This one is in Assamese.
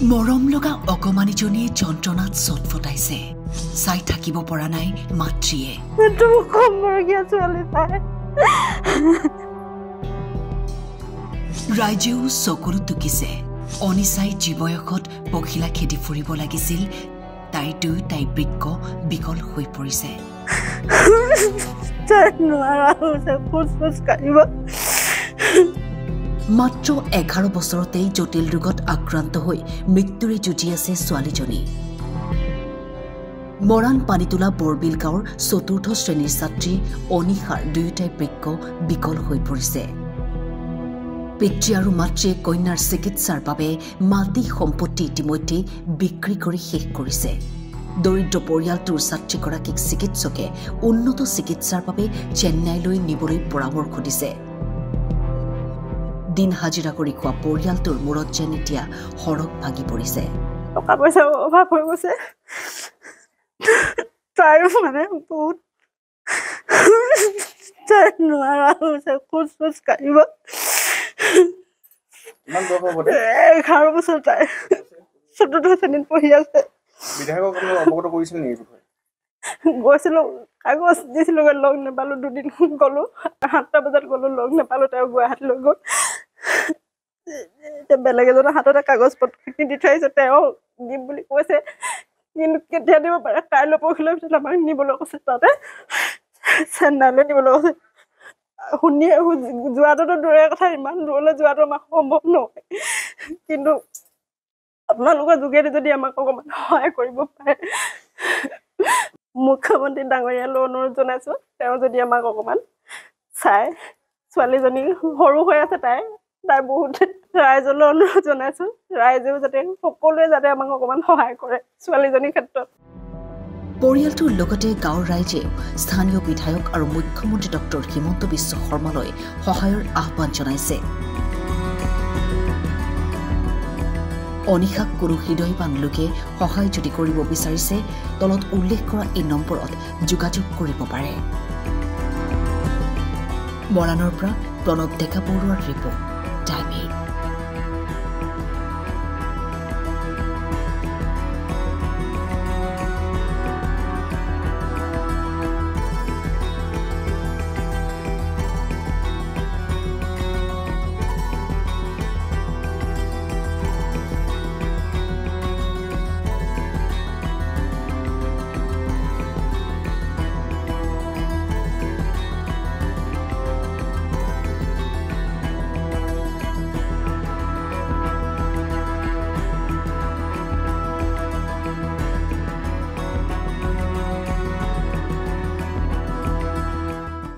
মৰম লগা অকমানিজনীয়ে যন্ত্ৰণাত চটফটাইছে চাই থাকিব পৰা নাই মাতৃয়ে ৰাইজেও চকুলো টুকিছে অনিচাই জীৱয়সত পখিলা খেদি ফুৰিব লাগিছিল তাইৰ দুয়োটাই বৃক্ক বিকল হৈ পৰিছে মাত্ৰ 11 বছৰতেই জটিল ৰোগত আক্ৰান্ত হৈ মৃত্যুৰে যুঁজি আছে ছোৱালীজনী মৰাণ পানীতোলা বৰবিল গাঁৱৰ ৪ৰ্থ শ্ৰেণীৰ ছাত্ৰী অনিশাৰ দুয়োটাই বৃক্ক বিকল হৈ পৰিছে পিতৃ আৰু মাতৃয়ে কন্যাৰ চিকিৎসাৰ বাবে মাটি সম্পত্তি ইতিমধ্যে বিক্ৰী কৰি শেষ কৰিছে দৰিদ্ৰ পৰিয়ালটোৰ ছাত্ৰীগৰাকীক চিকিৎসকে উন্নত চিকিৎসাৰ বাবে চেন্নাইলৈ নিবলৈ পৰামৰ্শ দিছে দিন হাজিৰা কৰি খোৱা পৰিয়ালটোৰ মূৰত যেন এতিয়া সৰগ ভাগি পৰিছে টকা পইচাৰ অভাৱ হৈ গৈছে তাইও মানে বহুত নোৱাৰা হৈছে খোজ কাঢ়িব 11 বছৰ তাই ৪ৰ্থ শ্ৰেণীত পঢ়ি আছে গৈছিলো কাগজ দিছিলো লগ নাপালো দুদিন গলো 7টা বজাত গলো লগ নাপালো তেওঁ গুৱাহাটী লৈ গ'ল বেলেগ এজনৰ হাততে কাগজ পত্ৰ দি থৈ আহিছে তেওঁ দিম বুলি কৈছে কিন্তু কেতিয়া দিব পাৰে কাইলৈ পৰহিলৈ ভিতৰত আমাক নিবলৈ কৈছে তাতে চেন্নাইলৈ নিবলৈ কৈছে শুনি যোৱাটো দূৰৰ কথা ইমান দূৰলৈ যোৱাটো আমাৰ সম্ভৱ নহয় কিন্তু আপোনালোকৰ যোগেদি যদি আমাক অকণমান সহায় কৰিব পাৰে মুখ্যমন্ত্ৰী ডাঙৰীয়ালৈ অনুৰোধ জনাইছো তেওঁ যদি আমাক অকণমান চাই ছোৱালীজনী সৰু হৈ আছে তাই বহুত ৰাইজলৈ অনুৰোধ জনাইছো ৰাইজেও যাতে সকলোৱে যাতে আমাক অকণমান সহায় কৰে ছোৱালীজনীৰ ক্ষেত্ৰত পৰিয়ালটোৰ লগতে গাঁৱৰ ৰাইজে স্থানীয় বিধায়ক আৰু মুখ্যমন্ত্ৰী ডক্টৰ হিমন্ত বিশ্ব শৰ্মালৈ সহায়ৰ আহ্বান জনাইছে অনিশাক কোনো হৃদয়বান লোকে সহায় যদি কৰিব বিচাৰিছে তলত উল্লেখ কৰা এই নম্বৰত যোগাযোগ কৰিব পাৰে মৰাণৰ পৰা প্ৰণৱ ডেকা বৰুৱাৰ ৰিপৰ্ট টাইম 8